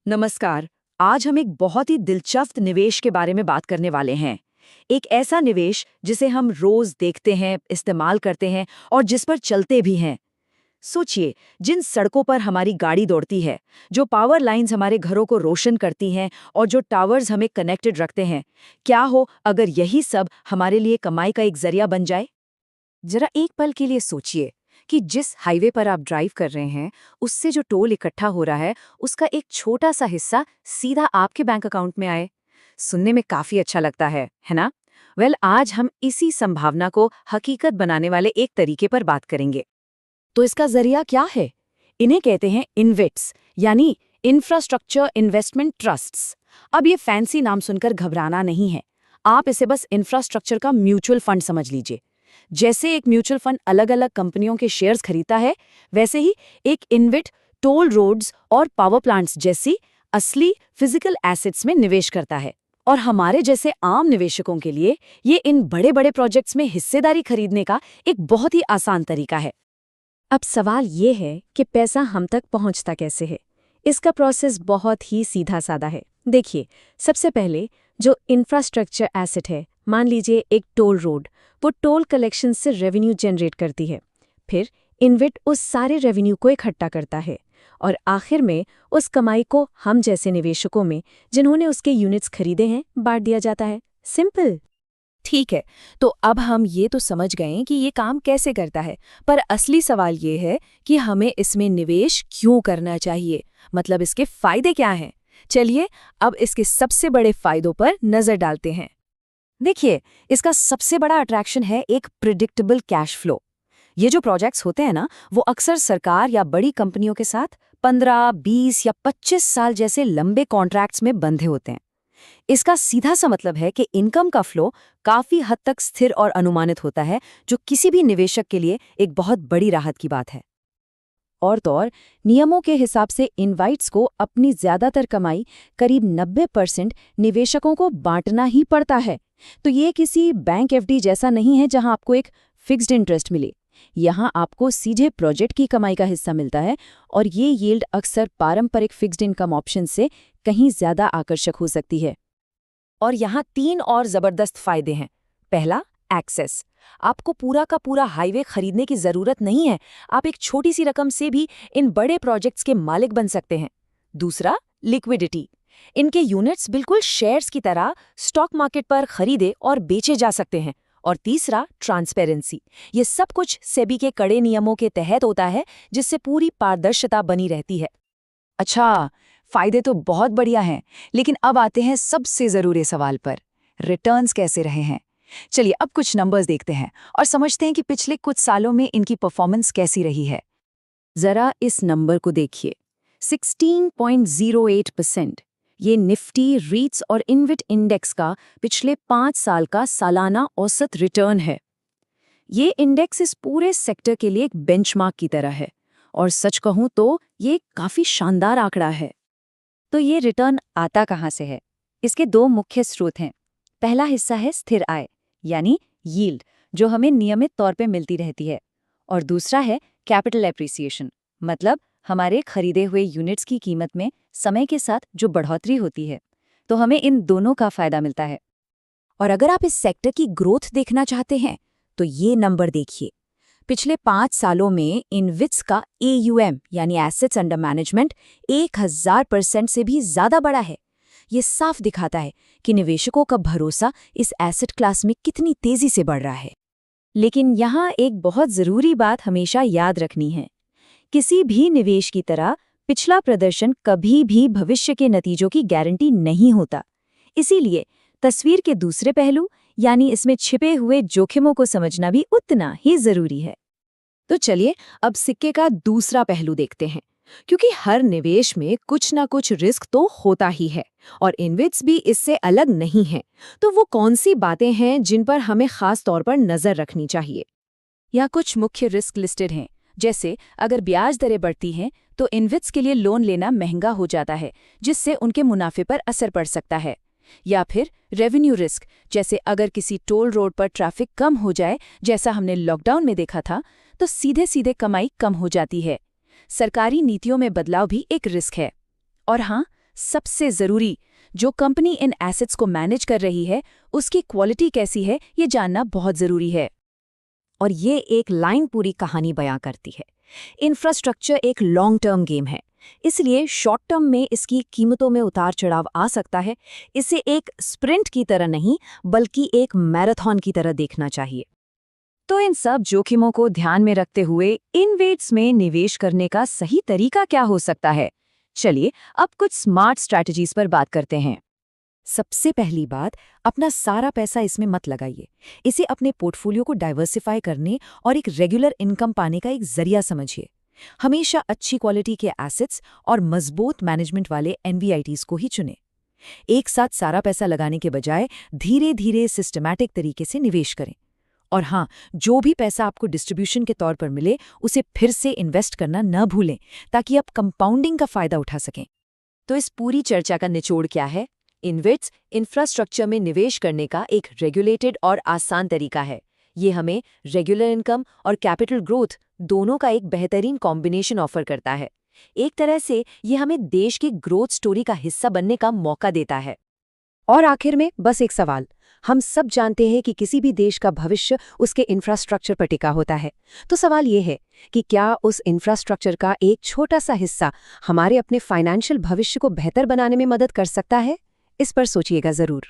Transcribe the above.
नमस्कार। आज हम एक बहुत ही दिलचस्प निवेश के बारे में बात करने वाले हैं। एक ऐसा निवेश जिसे हम रोज देखते हैं, इस्तेमाल करते हैं और जिस पर चलते भी हैं। सोचिए, जिन सड़कों पर हमारी गाड़ी दौड़ती है, जो पावर लाइंस हमारे घरों को रोशन करती हैं और जो टावर्स हमें कनेक्टेड रखते हैं, क्या हो अगर यही सब हमारे लिए कमाई का एक जरिया बन जाए? जरा एक पल के लिए सोचिए कि जिस हाईवे पर आप ड्राइव कर रहे हैं, उससे जो टोल इकट्ठा हो रहा है, उसका एक छोटा सा हिस्सा सीधा आपके बैंक अकाउंट में आए। सुनने में काफी अच्छा लगता है ना? आज हम इसी संभावना को हकीकत बनाने वाले एक तरीके पर बात करेंगे। तो इसका जरिया क्या है? इन्हें कहते हैं इन्वेट्स, यानी इंफ्रास्ट्रक्चर इन्वेस्टमेंट ट्रस्ट्स। अब ये फैंसी नाम सुनकर घबराना नहीं है। आप इसे बस इंफ्रास्ट्रक्चर का म्यूचुअल फंड समझ लीजिए। जैसे एक म्यूचुअल फंड अलग अलग कंपनियों के शेयर्स खरीदता है, वैसे ही एक इन्वेट टोल रोड्स और पावर प्लांट्स जैसी असली फिजिकल एसेट्स में निवेश करता है। और हमारे जैसे आम निवेशकों के लिए ये इन बड़े बड़े प्रोजेक्ट्स में हिस्सेदारी खरीदने का एक बहुत ही आसान तरीका है। अब सवाल ये है कि पैसा हम तक पहुंचता कैसे है। इसका प्रोसेस बहुत ही सीधा साधा है। देखिए, सबसे पहले जो इंफ्रास्ट्रक्चर एसेट है, मान लीजिए एक टोल रोड, वो टोल कलेक्शन से रेवेन्यू जनरेट करती है। फिर इन्वेट उस सारे रेवेन्यू को इकट्ठा करता है और आखिर में उस कमाई को हम जैसे निवेशकों में, जिन्होंने उसके यूनिट्स खरीदे हैं, बांट दिया जाता है। सिंपल। ठीक है, तो अब हम ये तो समझ गए कि ये काम कैसे करता है, पर असली सवाल ये है कि हमें इसमें निवेश क्यों करना चाहिए, मतलब इसके फायदे क्या हैं। चलिए अब इसके सबसे बड़े फायदों पर नजर डालते हैं। देखिए, इसका सबसे बड़ा अट्रैक्शन है एक प्रिडिक्टेबल कैश फ्लो। ये जो प्रोजेक्ट्स होते हैं ना, वो अक्सर सरकार या बड़ी कंपनियों के साथ 15, 20 या 25 साल जैसे लंबे कॉन्ट्रैक्ट्स में बंधे होते हैं। इसका सीधा सा मतलब है कि इनकम का फ्लो काफी हद तक स्थिर और अनुमानित होता है, जो किसी भी निवेशक के लिए एक बहुत बड़ी राहत की बात है। और तो और, नियमों के हिसाब से इनवाइट्स को अपनी ज्यादातर कमाई, करीब 90% निवेशकों को बांटना ही पड़ता है। तो ये किसी बैंक एफडी जैसा नहीं है जहां आपको एक फिक्स्ड इंटरेस्ट मिले। यहाँ आपको सीधे प्रोजेक्ट की कमाई का हिस्सा मिलता है और ये यील्ड अक्सर पारंपरिक फिक्स्ड इनकम ऑप्शन से कहीं ज्यादा आकर्षक हो सकती है। और यहाँ 3 और जबरदस्त फायदे हैं। पहला, एक्सेस। आपको पूरा का पूरा हाईवे खरीदने की जरूरत नहीं है। आप एक छोटी सी रकम से भी इन बड़े प्रोजेक्ट्स के मालिक बन सकते हैं। दूसरा, लिक्विडिटी। इनके यूनिट्स बिल्कुल शेयर्स की तरह स्टॉक मार्केट पर खरीदे और बेचे जा सकते हैं। और तीसरा, ट्रांसपेरेंसी। ये सब कुछ सेबी के कड़े नियमों के तहत होता है, जिससे पूरी पारदर्शिता बनी रहती है। अच्छा, फायदे तो बहुत बढ़िया हैं, लेकिन अब आते हैं सबसे जरूरी सवाल पर। रिटर्न्स कैसे रहे हैं? चलिए अब कुछ नंबर्स देखते हैं और समझते हैं कि पिछले कुछ सालों में इनकी परफॉर्मेंस कैसी रही है। जरा इस नंबर को देखिए, 16.08%। ये निफ्टी, रीट्स और इन्वेट इंडेक्स का पिछले 5 साल का सालाना औसत रिटर्न है। ये इंडेक्स इस पूरे सेक्टर के लिए एक बेंचमार्क की तरह है और सच कहूं तो ये काफी शानदार आंकड़ा है। तो ये रिटर्न आता कहाँ से है? इसके 2 मुख्य स्रोत हैं। पहला हिस्सा है स्थिर आय, यानी यील्ड, जो हमें नियमित तौर पे मिलती रहती है। और दूसरा है कैपिटल एप्रिसिएशन, मतलब हमारे खरीदे हुए यूनिट्स की कीमत में समय के साथ जो बढ़ोतरी होती है। तो हमें इन दोनों का फायदा मिलता है। और अगर आप इस सेक्टर की ग्रोथ देखना चाहते हैं, तो ये नंबर देखिए। पिछले 5 सालों में इन्वेट्स का AUM, यानी एसेट्स अंडर मैनेजमेंट, 1000% से भी ज्यादा बढ़ा है। ये साफ दिखाता है कि निवेशकों का भरोसा इस एसेट क्लास में कितनी तेजी से बढ़ रहा है। लेकिन यहाँ एक बहुत जरूरी बात हमेशा याद रखनी है। किसी भी निवेश की तरह पिछला प्रदर्शन कभी भी भविष्य के नतीजों की गारंटी नहीं होता। इसीलिए तस्वीर के दूसरे पहलू, यानी इसमें छिपे हुए जोखिमों को समझना भी उतना ही जरूरी है। तो चलिए अब सिक्के का दूसरा पहलू देखते हैं, क्योंकि हर निवेश में कुछ ना कुछ रिस्क तो होता ही है और इन्वेट्स भी इससे अलग नहीं है। तो वो कौन सी बातें हैं जिन पर हमें खास तौर पर नजर रखनी चाहिए? या कुछ मुख्य रिस्क लिस्टेड हैं, जैसे अगर ब्याज दरें बढ़ती हैं तो इन्वेट्स के लिए लोन लेना महंगा हो जाता है, जिससे उनके मुनाफे पर असर पड़ सकता है। या फिर रेवेन्यू रिस्क, जैसे अगर किसी टोल रोड पर ट्रैफिक कम हो जाए, जैसा हमने लॉकडाउन में देखा था, तो सीधे सीधे कमाई कम हो जाती है। सरकारी नीतियों में बदलाव भी एक रिस्क है। और हाँ, सबसे ज़रूरी, जो कंपनी इन एसेट्स को मैनेज कर रही है उसकी क्वालिटी कैसी है ये जानना बहुत ज़रूरी है। और ये एक लाइन पूरी कहानी बयां करती है। इंफ्रास्ट्रक्चर एक लॉन्ग टर्म गेम है, इसलिए शॉर्ट टर्म में इसकी कीमतों में उतार चढ़ाव आ सकता है। इसे एक स्प्रिंट की तरह नहीं बल्कि एक मैराथन की तरह देखना चाहिए। तो इन सब जोखिमों को ध्यान में रखते हुए इनवेट्स में निवेश करने का सही तरीका क्या हो सकता है? चलिए अब कुछ स्मार्ट स्ट्रैटेजीज पर बात करते हैं। सबसे पहली बात, अपना सारा पैसा इसमें मत लगाइए। इसे अपने पोर्टफोलियो को डाइवर्सिफाई करने और एक रेगुलर इनकम पाने का एक जरिया समझिए। हमेशा अच्छी क्वालिटी के एसेट्स और मजबूत मैनेजमेंट वाले एनवीआईटीज को ही चुनें। एक साथ सारा पैसा लगाने के बजाय धीरे धीरे सिस्टमैटिक तरीके से निवेश करें। और हाँ, जो भी पैसा आपको डिस्ट्रीब्यूशन के तौर पर मिले उसे फिर से इन्वेस्ट करना न भूलें, ताकि आप कंपाउंडिंग का फायदा उठा सकें। तो इस पूरी चर्चा का निचोड़ क्या है? इन्वेट्स इंफ्रास्ट्रक्चर में निवेश करने का एक रेगुलेटेड और आसान तरीका है। ये हमें रेगुलर इनकम और कैपिटल ग्रोथ दोनों का एक बेहतरीन कॉम्बिनेशन ऑफर करता है। एक तरह से ये हमें देश की ग्रोथ स्टोरी का हिस्सा बनने का मौका देता है। और आखिर में बस एक सवाल, हम सब जानते हैं कि किसी भी देश का भविष्य उसके इंफ्रास्ट्रक्चर पर टिका होता है। तो सवाल ये है कि क्या उस इंफ्रास्ट्रक्चर का एक छोटा सा हिस्सा हमारे अपने फाइनेंशियल भविष्य को बेहतर बनाने में मदद कर सकता है? इस पर सोचिएगा ज़रूर।